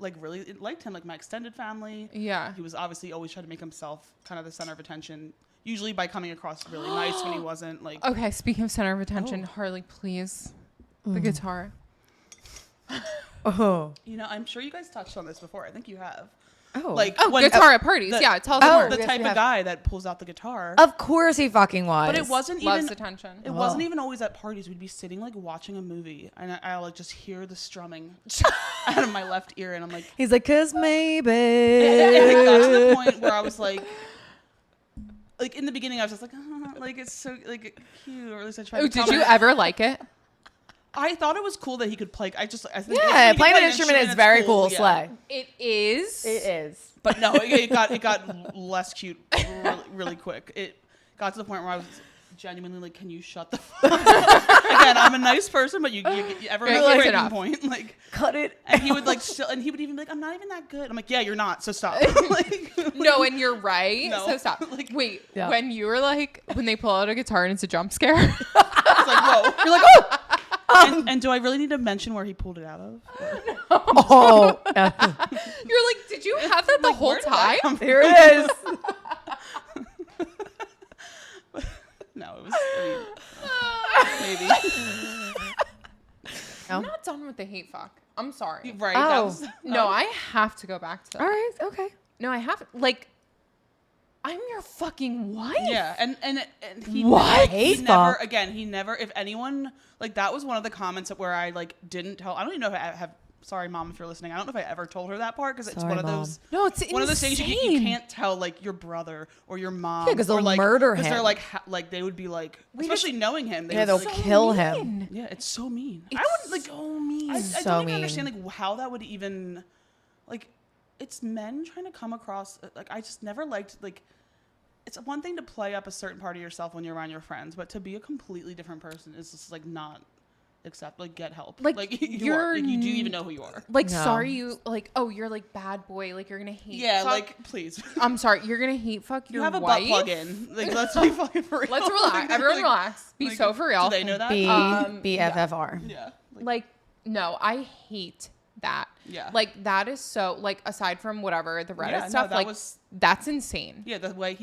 like really liked him, like my extended family. Yeah. He was obviously always trying to make himself kind of the center of attention, usually by coming across really nice when he wasn't. Like, Okay. Speaking of center of attention, Oh. Harley, please. The guitar. Oh. you know, I'm sure you guys touched on this before. I think you have. Oh. Like, Oh, when- guitar at parties. the- Yeah. Tell us more. the yes, type we of have. guy that pulls out the guitar. Of course he fucking was. But it wasn't Loves even. attention. It wasn't even always at parties. We'd be sitting like watching a movie, and I like just hear the strumming out of my left ear, and I'm like, He's like, 'cause maybe. and it got to the point where I was like in the beginning, I was just like, like it's so like cute, or at least I tried. Oh, to did tell you her. ever like it? I thought it was cool that he could play. I think Yeah, if he could playing play an instrument is it's very cool, yeah. Slay. It is. It is. But no, it got less cute really quick. It got to the point where I was genuinely like, "Can you shut the fuck up?" Again, I'm a nice person, but everyone's You're like, breaking enough. point. Like, Cut it. and he would like still, and he would even be like, "I'm not even that good." I'm like, "Yeah, you're not. So stop." Like, No, and you're right. No. So stop. Like- Wait, Yeah. when you were like, when they pull out a guitar and it's a jump scare. it's like, whoa. You're like, "Oh." And do I really need to mention where he pulled it out of? Oh. You're like, did you have that the Like, whole where did that time? come from? Here it is. No, it was maybe. I'm not done with the hate fuck. I'm sorry. Right. That Oh. was, No, I have to go back to that. All right. Okay. No, I have. Like, I'm your fucking wife. Yeah, and he What? never, Hate he never fuck. again. He never. If anyone like that was one of the comments where I like didn't tell. I don't even know if I have. Sorry, mom, if you're listening. I don't know if I ever told her that part because it's Sorry, one of Mom. those. No, it's One of those things you insane. can't tell like your brother or your mom. Yeah, 'cause or, they'll like, murder Because they're him. like like they would be like, especially knowing him. They Yeah, would they'll be like, kill mean. him. Yeah, it's so mean. It's I wouldn't like. so mean. I So don't even mean. understand like how that would even like. It's men trying to come across like I just never liked like. It's one thing to play up a certain part of yourself when you're around your friends, but to be a completely different person is just like not accept. Like get help. Like, you you're are. Like, you do even know who you are. Like, No. sorry, you like. Oh, you're like bad boy. Like, you're gonna hate. Yeah, fuck. like please. I'm sorry. You're gonna hate fuck your You have a wife. butt plug in. Like let's be fucking for real. Let's relax. Like, Everyone like, relax. Be like, so for real. Do they know that? BFFR. Yeah. Like, no, I hate that. Yeah. Like, that is so, like, aside from whatever, the Reddit Yeah, no, stuff, that like, was- that's insane. Yeah, the way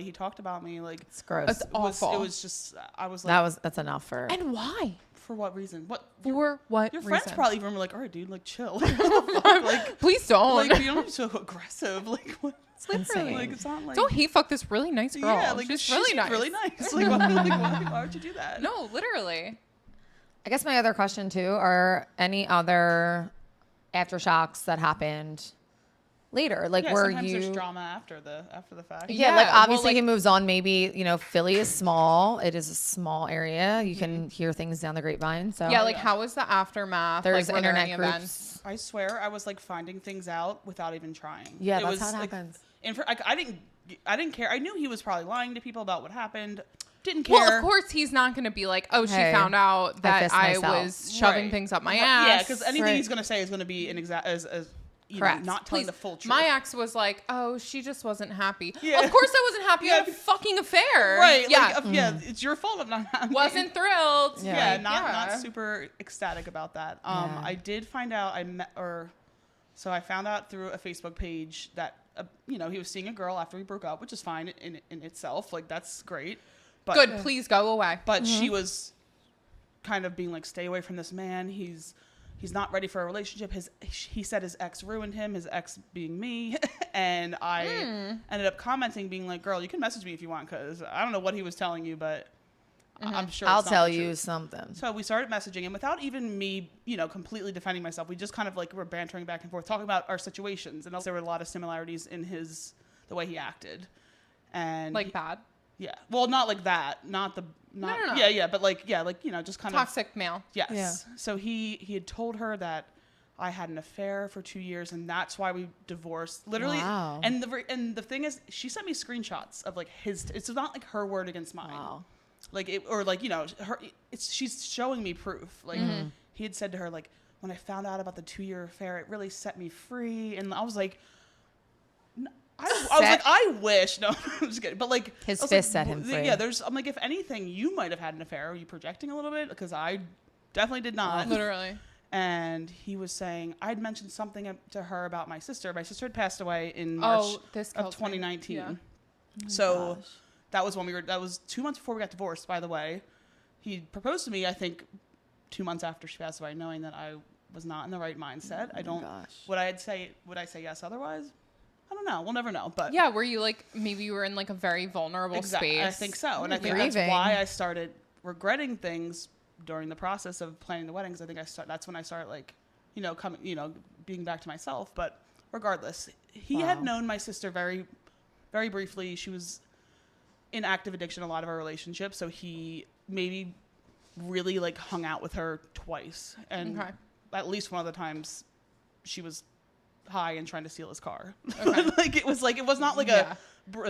he talked about me, like It's gross. It's awful. it was just I was like, That's enough for. And why? for what reason? What For what your reason? friends probably even were like, all right, dude, like chill. Like Please don't. like you don't have to be so aggressive. Like what? Literally. Like it's not like Don't hate fuck this really nice girl. yeah, like she's really nice. Really nice. Like why would you do that? No, literally. I guess my other question too are any other aftershocks that happened later? Like Yeah, were sometimes you? there's drama after the fact. Yeah, Yeah, like well, obviously like- he moves on. Maybe Philly is small. It is a small area. You can hear things down the grapevine. So Yeah, like how was the aftermath? There's like, were there internet any groups. events? I swear I was like finding things out without even trying. Yeah, It that's was, how it like, happens. And I didn't care. I knew he was probably lying to people about what happened. Didn't care. Well, of course he's not going to be like, oh, she Hey, found out that fist I myself. was shoving Right. things up my Right. ass. Yeah, because anything Right. he's gonna say is gonna be an exact as you know, Correct. not telling Please, the full truth. my ex was like, oh, she just wasn't happy. Yeah. Of course I wasn't happy. You had a Yeah. fucking affair. right? Yeah. Like, yeah, it's your fault. I'm not happy. Wasn't thrilled. Yeah. Yeah, not super ecstatic about that. Yeah. I did find out so I found out through a Facebook page that he was seeing a girl after we broke up, which is fine in itself. Like that's great. But, Good. Please go away. But she was kind of being like, stay away from this man. He's not ready for a relationship. He said his ex ruined him, his ex being me. And I ended up commenting being like, girl, you can message me if you want, because I don't know what he was telling you, but I'm sure I'll it's not tell the you truth. something. So we started messaging, and without even me, completely defending myself, we just kind of like were bantering back and forth, talking about our situations. And also there were a lot of similarities in the way he acted. And Like bad. yeah. Well, not like that. Not. No. Yeah, but just kind of Toxic male. yes. Yeah. So he had told her that I had an affair for 2 years and that's why we divorced. Literally. Wow. And the thing is, she sent me screenshots of like it's not like her word against mine. Wow. Like it, or like, you know, she's showing me proof. Like he had said to her, like, when I found out about the 2-year affair, it really set me free. And I was like, I was like, I wish. No, I'm just kidding. But like, His fist set him free. Yeah, I'm like, if anything, you might have had an affair. Are you projecting a little bit? Because I definitely did not. Literally. And he was saying, I'd mentioned something to her about my sister. My sister had passed away in March of 2019. Yeah. So that was when that was 2 months before we got divorced, by the way. He proposed to me, I think, 2 months after she passed away, knowing that I was not in the right mindset. Would I say yes otherwise? I don't know. We'll never know. But yeah, were you like, maybe you were in like a very vulnerable space? I think so. And I think that's why I started regretting things during the process of planning the wedding. Because I think that's when I started like, you know, being back to myself. But regardless, he had known my sister very, very briefly. She was in active addiction a lot of our relationships. So he maybe really like hung out with her twice. And at least one of the times she was high and trying to steal his car. Like it was not like a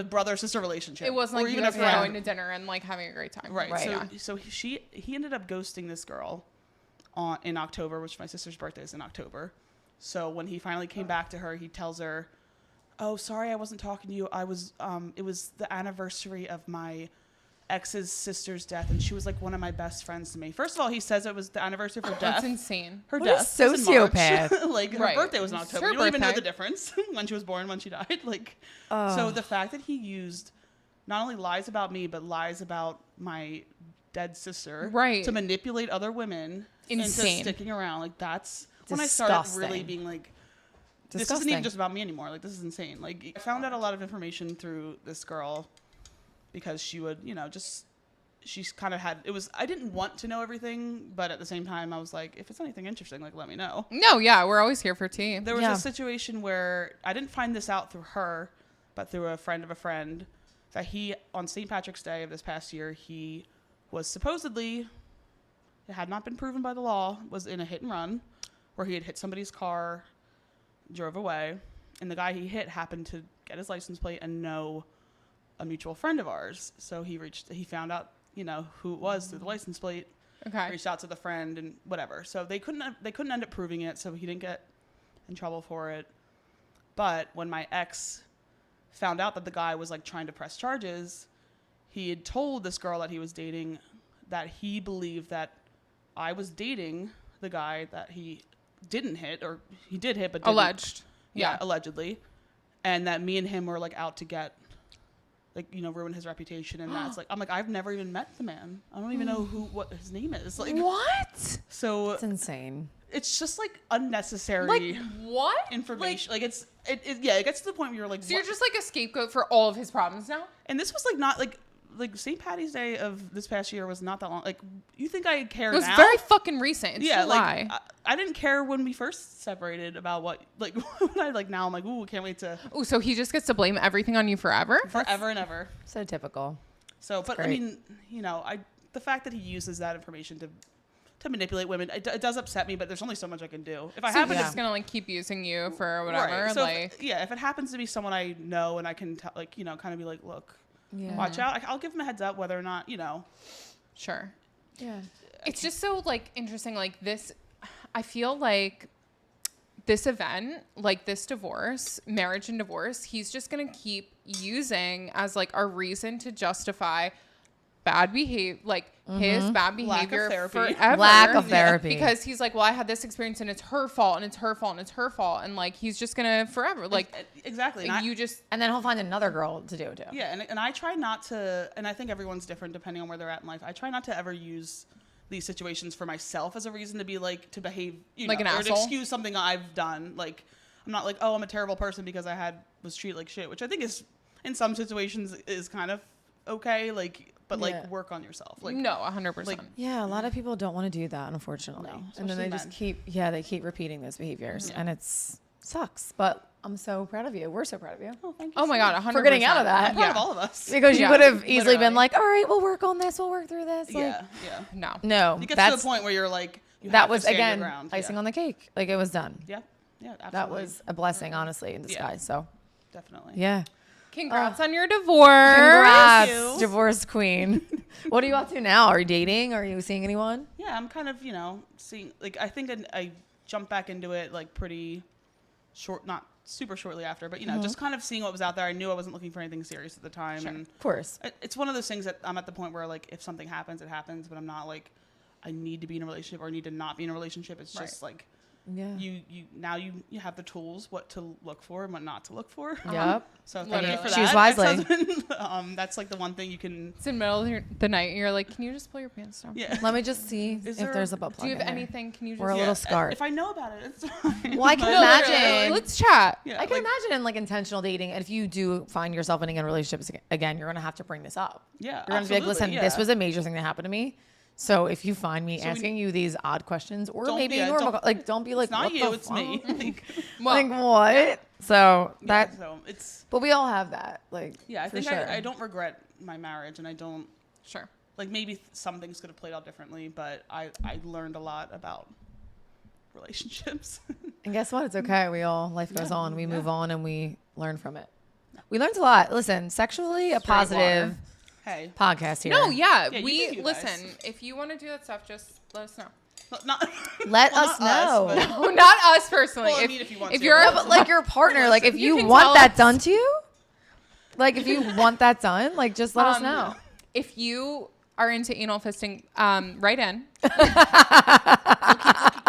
brother sister relationship. It wasn't like you guys were going to dinner and like having a great time. Right. So he ended up ghosting this girl in October, which my sister's birthday is in October. So when he finally came back to her, he tells her, "Oh, sorry, I wasn't talking to you. It was the anniversary of my ex's sister's death, and she was like one of my best friends to me." First of all, he says it was the anniversary of her death. That's insane. Her What death a was in March. sociopath. Like her birthday was in It's October. her You don't even know birthday. the difference when she was born, when she died. Like, so the fact that he used not only lies about me, but lies about my dead sister, to manipulate other women into sticking around. Like that's when I started really being like, this isn't even just about me anymore. Like this is insane. Like I found out a lot of information through this girl because she would, you know, she's kind of had, I didn't want to know everything, but at the same time I was like, if it's anything interesting, like let me know. No, yeah, we're always here for tea. There was a situation where I didn't find this out through her, but through a friend of a friend, that he, on St. Patrick's Day of this past year, he was supposedly, it had not been proven by the law, was in a hit and run where he had hit somebody's car, drove away, and the guy he hit happened to get his license plate and know a mutual friend of ours. So he found out, you know, who it was through the license plate. Reached out to the friend and whatever. So they couldn't end up proving it, so he didn't get in trouble for it. But when my ex found out that the guy was like trying to press charges, he had told this girl that he was dating that he believed that I was dating the guy that he didn't hit, or he did hit but didn't. Alleged. Yeah, allegedly. And that me and him were like out to get, like, you know, ruin his reputation. And that's like, I'm like, I've never even met the man. I don't even know what his name is. Like, what? So it's insane. It's just like unnecessary. Like what? Information. Like it gets to the point where you're like, so you're just like a scapegoat for all of his problems now? And this was like not like St. Patty's Day of this past year was not that long. Like, you think I care now? It was very fucking recent. It's a lie. I didn't care when we first separated about what, like, when I, like, now I'm like, ooh, can't wait to. Oh, so he just gets to blame everything on you forever? Forever and ever. So typical. So, but I mean, you know, the fact that he uses that information to manipulate women, it does upset me, but there's only so much I can do. If I happen just gonna like keep using you for whatever. Right. So like, if it happens to be someone I know and I can like, you know, kind of be like, look, watch out. I'll give him a heads up whether or not, you know. Sure. Yeah. It's just so like interesting. Like this, I feel like this event, like this divorce, marriage and divorce, he's just gonna keep using as like a reason to justify bad behavior, like his bad behavior forever. Lack of therapy. Because he's like, well, I had this experience and it's her fault and it's her fault and it's her fault. And like, he's just going to forever. Like, exactly. And then he'll find another girl to do it to. Yeah. And I try not to, and I think everyone's different depending on where they're at in life. I try not to ever use these situations for myself as a reason to be like, to behave, you like know, an or asshole. to excuse something I've done. Like, I'm not like, oh, I'm a terrible person because I was treated like shit, which I think is, in some situations, is kind of okay. Like, but like work on yourself. Like, no, 100%. Like, yeah, a lot of people don't want to do that, unfortunately. No, and then they just keep repeating those behaviors, and it sucks. But I'm so proud of you. We're so proud of you. Oh, thank you. Oh my God, 100%. For getting out of that. I'm proud of all of us. Because you could have easily been like, all right, we'll work on this. We'll work through this. Like, Yeah. No. No. You get to the point where you're like, You that have to was stand your again ground. icing on the cake. Like it was done. Yeah, yeah, absolutely. That was a blessing, honestly, in disguise. So definitely. yeah. Congrats on your divorce. Congrats, you. divorce queen. What are you up to now? Are you dating? Are you seeing anyone? Yeah, I'm kind of, seeing, like, I think I jumped back into it, like, pretty short, not super shortly after, but, just kind of seeing what was out there. I knew I wasn't looking for anything serious at the time. Sure. And Of course. it's one of those things that I'm at the point where, like, if something happens, it happens, but I'm not, like, I need to be in a relationship or I need to not be in a relationship. It's just, like, Yeah. you have the tools, what to look for and what not to look for. Yep. So thank you for that. Choose wisely. Ex-husband. That's, like, the one thing you can... It's in the middle of the night and you're like, can you just pull your pants down? Yeah. Let me just see if there's a butt plug. Do you have in there. anything? Can you just... We're a little scarred. If I know about it, it's fine. Well, I can But- imagine. Let's chat. Yeah, I can like, imagine in like intentional dating, if you do find yourself in relationships again, you're gonna have to bring this up. Yeah, You're gonna be like, listen, this was a major thing that happened to me. So if you find me asking you these odd questions, or Don't- maybe yeah, normal, don't- like don't be like, It's not what you, the it's me. fuck? Like, Well, Like what? So that, yeah, so it's but we all have that. Like I for think sure. I don't regret my marriage, and I don't sure. like maybe some things could have played out differently, but I learned a lot about relationships. And guess what? It's okay. Life goes Yeah, on. We yeah. move on and we learn from it. We learned a lot. Listen, sexually a Straight positive water. Hey, podcast here. No, yeah. Yeah, you we can do this. listen. If you want to do that stuff, just let us know. not Let well, us not know. but- Oh, not us personally. Well, I mean, if you want to. you're No, but like your partner, like if You you can want tell that us. done to you, like if you want that done, like just let us know. If you are into anal fisting, write in. we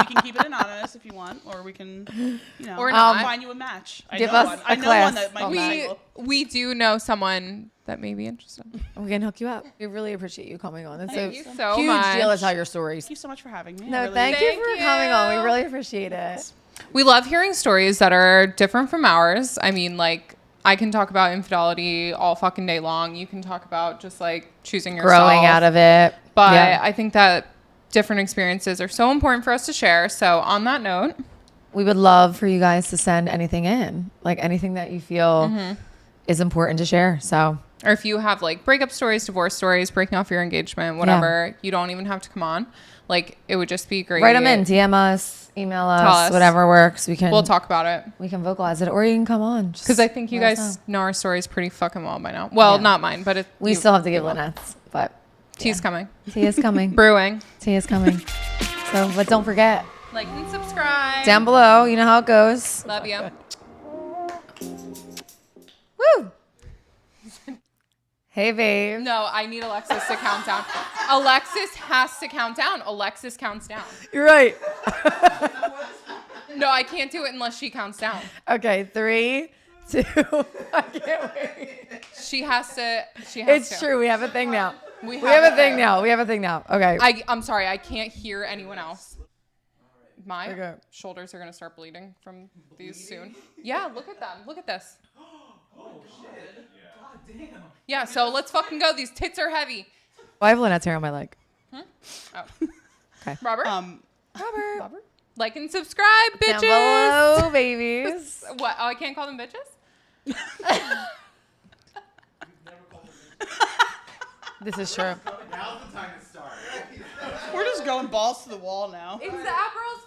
can keep it anonymous if you want, or we can, Or not. find you a match. I Give know us one. a I know class one that might on be that. single. We do know someone that may be interested. We can hook you up. We really appreciate you coming on. It's Thank a you so huge much. deal to tell your stories. Thank you so much for having me. I No, really- thank you Thank for you. coming on. We really appreciate it. We love hearing stories that are different from ours. I mean, like, I can talk about infidelity all fucking day long. You can talk about just like choosing yourself. Growing out of it. But Yeah. I think that different experiences are so important for us to share. So on that note, We would love for you guys to send anything in, like anything that you feel is important to share. So or if you have like breakup stories, divorce stories, breaking off your engagement, whatever, you don't even have to come on. Like, it would just be great. write them in, DM us, email Tell us, us. whatever works. We'll talk about it. We can vocalize it, or you can come on. Because I think you let us guys know. know our stories pretty fucking well by now. Well, Yeah. not mine, but We still have to give Lynette's, but tea's coming. tea is coming. Brewing. Tea is coming. So, but don't forget, Like and subscribe. down below, you know how it goes. Love you. Woo! Hey, babe. No, I need Alexis to count down. Alexis has to count down. Alexis counts down. You're right. No, I can't do it unless she counts down. Okay, 3, 2. I can't wait. She has to. It's true. We have a thing now. We We have have a thing it. now. We have a thing now. Okay. I'm sorry. I can't hear anyone else. My Okay. shoulders are going to start bleeding from these soon. Yeah, look at them. Look at this. Oh, shit. God damn. Yeah, so let's fucking go. These tits are heavy. I have Lynette's hair on my leg. Oh. Okay. Robert? Robert. Like and subscribe, bitches. Down below, babies. What? Oh, I can't call them bitches? This is true. Now's the time to start. We're just going balls to the wall now. It's the Aperol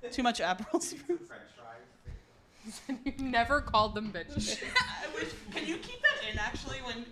Spritz. Too much Aperol. French fries. You never called them bitches. Can you keep that in actually when